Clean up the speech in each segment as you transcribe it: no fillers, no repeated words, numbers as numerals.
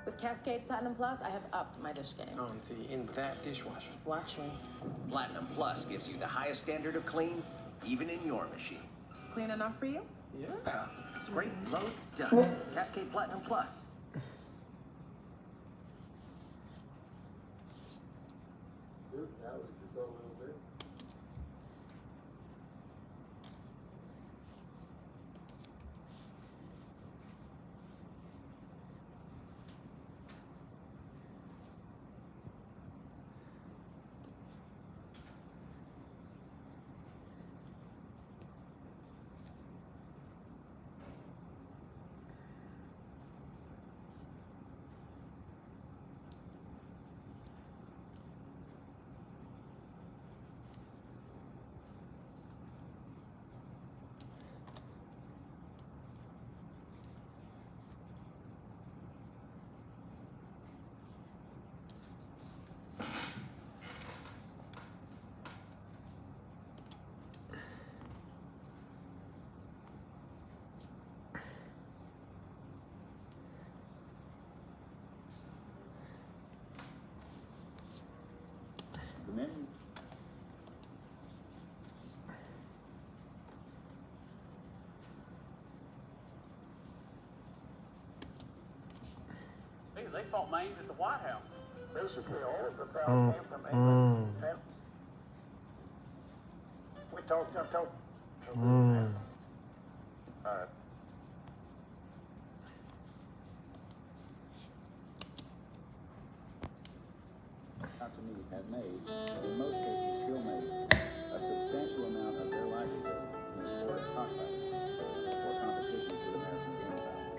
With Cascade Platinum Plus, I have upped my dish game. Auntie, in that dishwasher. Watch me. Platinum Plus gives you the highest standard of clean, even in your machine. Clean enough for you? Yeah. Scrape, load, done. Cascade Platinum Plus. Dude, now we just go a little bit. The menu. Hey, they fought Maine's at the White House. Basically, all of the crowd came from England. And we talked, I talked. Companies have made, and in most cases still make, a substantial amount of their livelihood in the sport of cockfighting or competitions with American game fowl.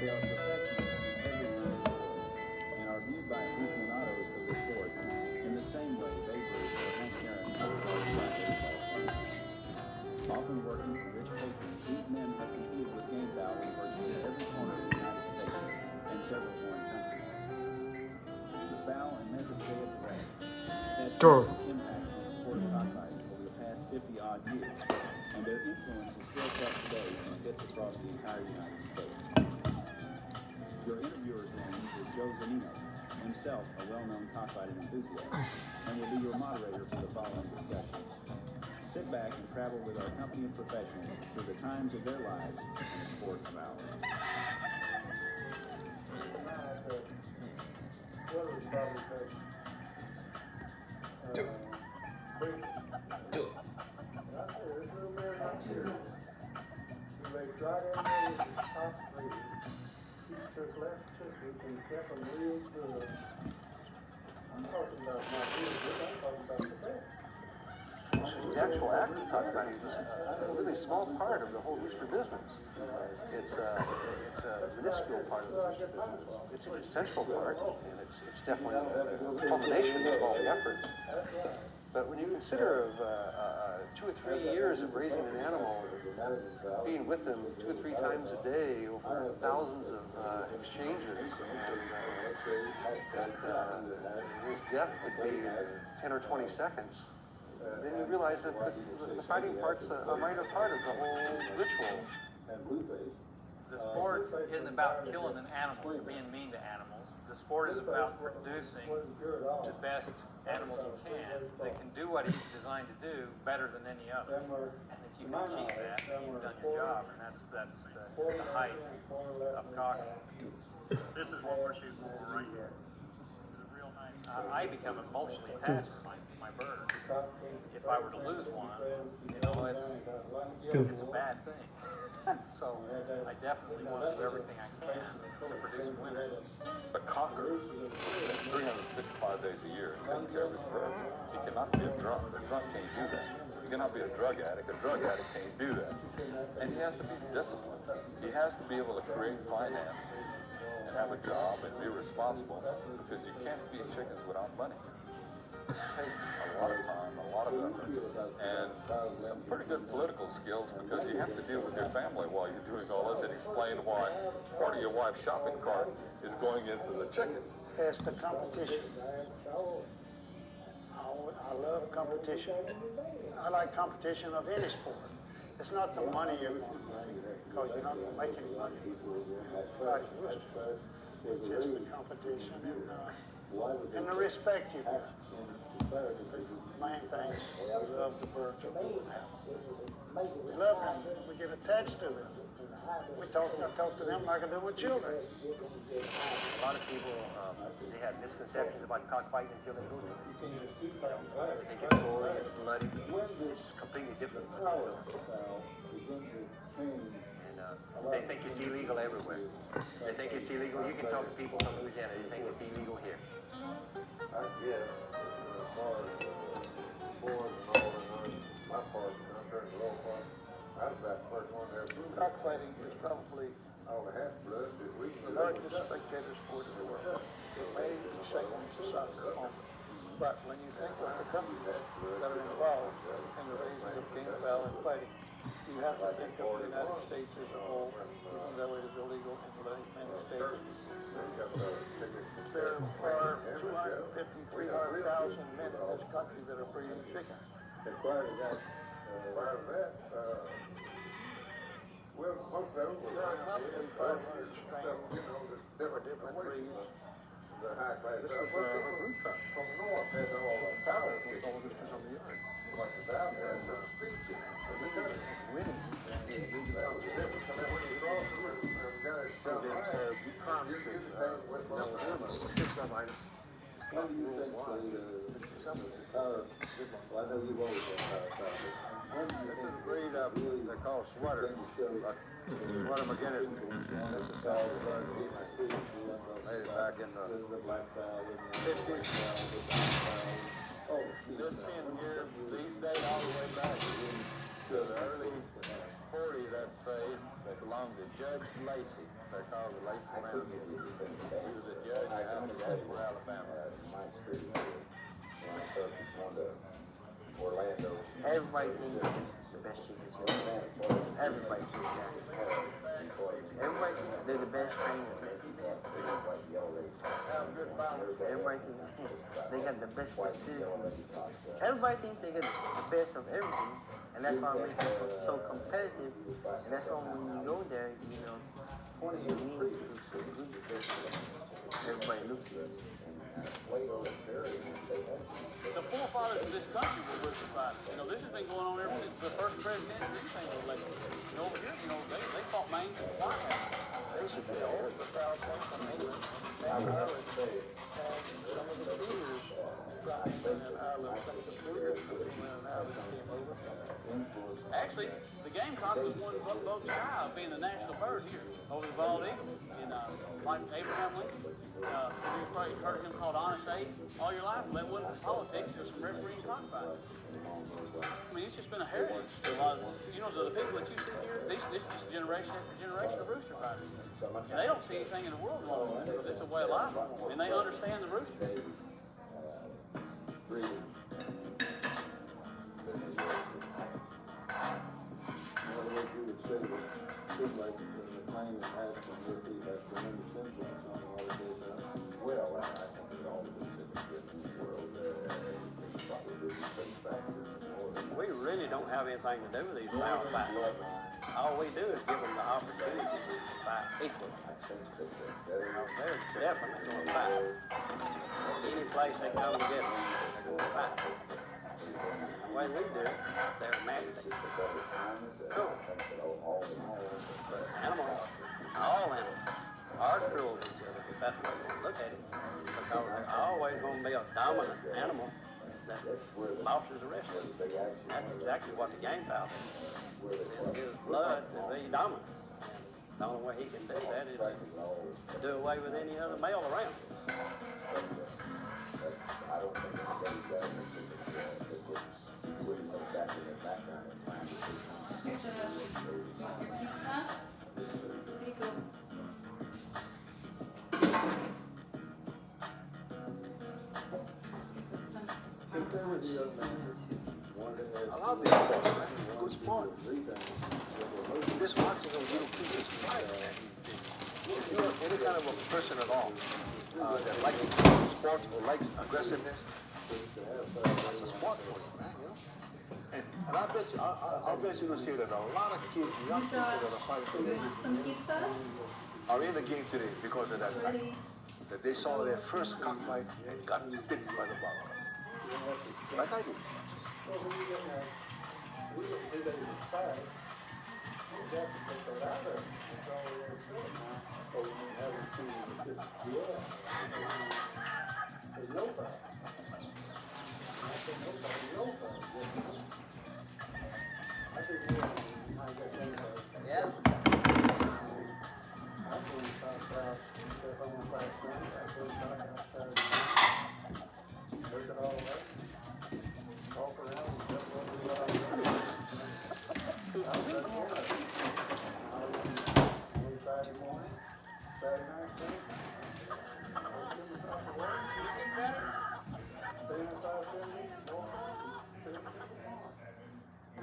They are professionals in every sense of the word and are viewed by aficionados of the sport in the same way Babe Ruth or Hank Aaron are regarded by baseball fans. Often working for rich patrons, these men have competed with game fowl in virtually every corner of the United States and several foreign countries. The foul and methods they have bred had tremendous impact on the sport of cockfighting over the past 50-odd years, and their influence is still felt today in pits across the entire United States. Your interviewer's name is Joe Zanino, himself a well-known cockfighting enthusiast, and will be your moderator for the following discussion. Sit back and travel with our company of professionals through the times of their lives and the sport of ours. The actual act of cockfighting is a really small part of the whole rooster business. It's a minuscule part of the rooster business. It's an essential part, and it's definitely a culmination of all the efforts. But when you consider of 2 or 3 years of raising an animal, being with them 2 or 3 times a day over thousands of exchanges, and his death could be 10 or 20 seconds, then you realize that the fighting part's a minor part of the whole ritual. The sport isn't about killing an animal or being mean to animals. The sport is about producing the best animal you can that can do what he's designed to do better than any other. And if you can achieve that, then you've done your job, and that's the height of cockfighting. This is what we're shooting for right here. It's a real nice. I become emotionally attached to my bird. If I were to lose one, it's a bad thing. So I definitely want to do everything I can to produce winners. A cocker, 365 days a year, taking care of his bird. He cannot be a drunk. A drunk can't do that. He cannot be a drug addict. A drug addict can't do that. And he has to be disciplined. He has to be able to create finance and have a job and be responsible, because you can't feed chickens without money. It takes a lot of time, a lot of effort, and some pretty good political skills, because you have to deal with your family while you're doing all this and explain why part of your wife's shopping cart is going into the chickens. It's the competition. I love competition. I like competition of any sport. It's not the money you because you're not gonna make any money fighting roosters. It's just the competition and the respect you got. Main thing, we love the birds that we have. We love them. We get attached to them. I talk to them like I do with children. A lot of people, they have misconceptions about cockfighting until they go to it. They think it's gory, it's bloody, it's completely different. And they think it's illegal everywhere. They think it's illegal. You can talk to people from Louisiana, they think it's illegal here. I guess, as far as boards and all that, my part, I'm during the low part, I was about the first one there. Cockfighting is probably All the half blood, did we? the largest spectator sport in the world. It may be second to soccer only. But when you think of the countries that are involved in the raising of game fowl and fighting, you have to think of the United States as a whole, even though it is illegal in many states. There are 250, 300,000 men in this country that are breeding chicken. Prior to that, well, most of them There are probably 500 strains for different breeds. The high class. This is a root crop. From the north, had all the power. All the roosters on the yard. Like the south, has a street chicken. Winning. So that, becomes This is a breed they call sweater. Sweater McGinnis. This is made it back in the 50s. This pin here, these date all the way back to the early 40s, I'd say. They belonged to Judge Lacey. They're called the Lacey Mountain. He was the judge out of Jasper, Alabama. Orlando. Everybody thinks it's the best chickens in the world. Everybody thinks that. Everybody thinks they're the best trainers. Everybody thinks they got the best facilities. Everybody thinks they got the best of everything. And that's why it makes it so competitive. And that's why when you go there, you know, you need to everybody looks at it. The forefathers of this country were rooster fighters. You know, this has been going on ever since the first president or anything was elected. You know, over here, you know, they fought Maine and White House. They should be all the fowl come from England and Ireland. And some of the breeders from England and Ireland, some of the breeders from England and Ireland came over. Actually, the gamecock was one vote shy of being the national bird here over the bald eagles. And like Abraham Lincoln, you've probably heard him called Honest Abe all your life. That wasn't politics, it was from refereeing cockfights. I mean, it's just been a heritage to a lot of, you know, the people that you see here, this is just generation after generation of rooster fighters. And they don't see anything in the world wrong with it, but it's a way of life. And they understand the roosters. well, I think it all the cities in the world, probably We really don't have anything to do with these foul fights. All we do is give them the opportunity to fight equally. They're definitely going to fight. Any place they come together, they're going to fight. The way we do it, they're matched. Cool. Animals, all animals, are cruel to each other, if that's the way you want to look at it. Because there's always going to be a dominant animal that bosses the rest of them. That's exactly what the game foul is. Send his blood to be dominant. The only way he can do that is to do away with any other male around. I don't think it's I love these sports, man. It's a good sport. This watching those little creatures fight. If you're any kind of a person at all that likes sports or likes aggressiveness, that's a sport for you, man, you know? And I bet you, I bet you gonna see that a lot of kids, young people that are fighting today Some pizza? are in the game today because of that fact. That they saw their first cockfight and got bitten by the bottle. Like I did. Yeah.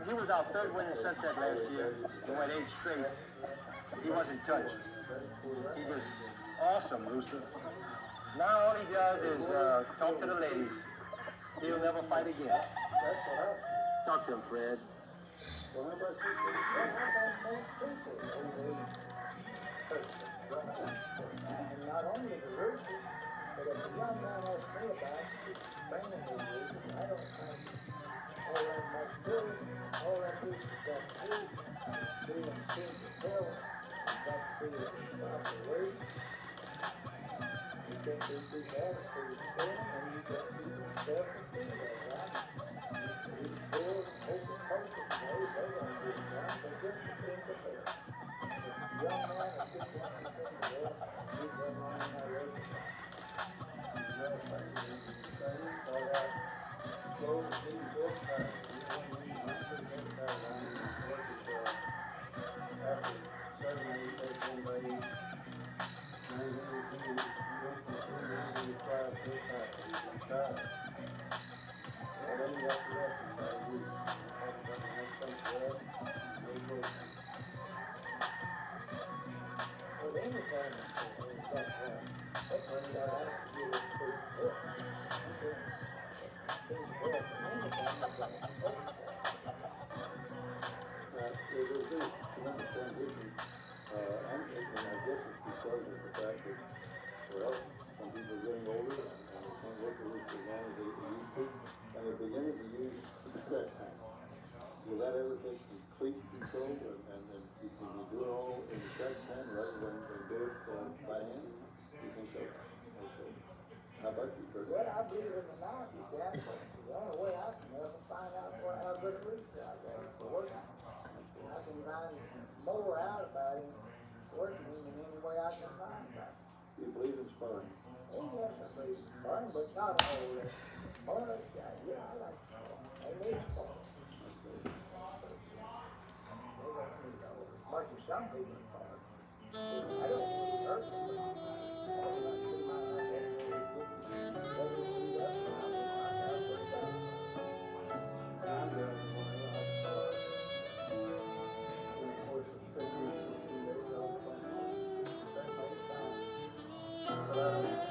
He was our third win in Sunset last year. He went 8 straight. He wasn't touched. He just awesome, Rooster. Now all he does is talk to the ladies. He'll never fight again. Talk to him, Fred. Not only the Rooster, but if the young man asks me about training the Rooster, I don't think all that much good. All that Rooster got to do is him seem to tell him that feeling about the weight. You can't do too bad for the training, and you got to do yourself and do that, right? These boys, open motion, they're going to get it right. They just think of it. The young man is just one of the things that he's done wrong in that race. He's well trained, he's studied, all that. Slow to see this time. You know, after 7 or 8 days, 1 day, 9 days, he tried to take out. He's tired. And then you have to rest him by a week. Next thing for that, no good. Well, any time it's like that, that's when you gotta have to do it first. There's been a tremendous transition. And I guess it's because of the fact that, well, some people are getting older and they can't work as long as they used to, and they're beginning to use stretch time. Will that ever take complete control and you can do it all in stretch time rather than do it by hand? You think so? Okay. How about you, Chris? Well, I believe in the knowledge, Jack. The only way I can ever find out how good a reader I got is to work. I can find more out about him working than any way I can find about him. You believe in sparring? Oh, yes, I believe in sparring, but not all that. Oh, yeah, I like sparring. They need sparring. They don't need as much as some people sparring. I don't need it personally, but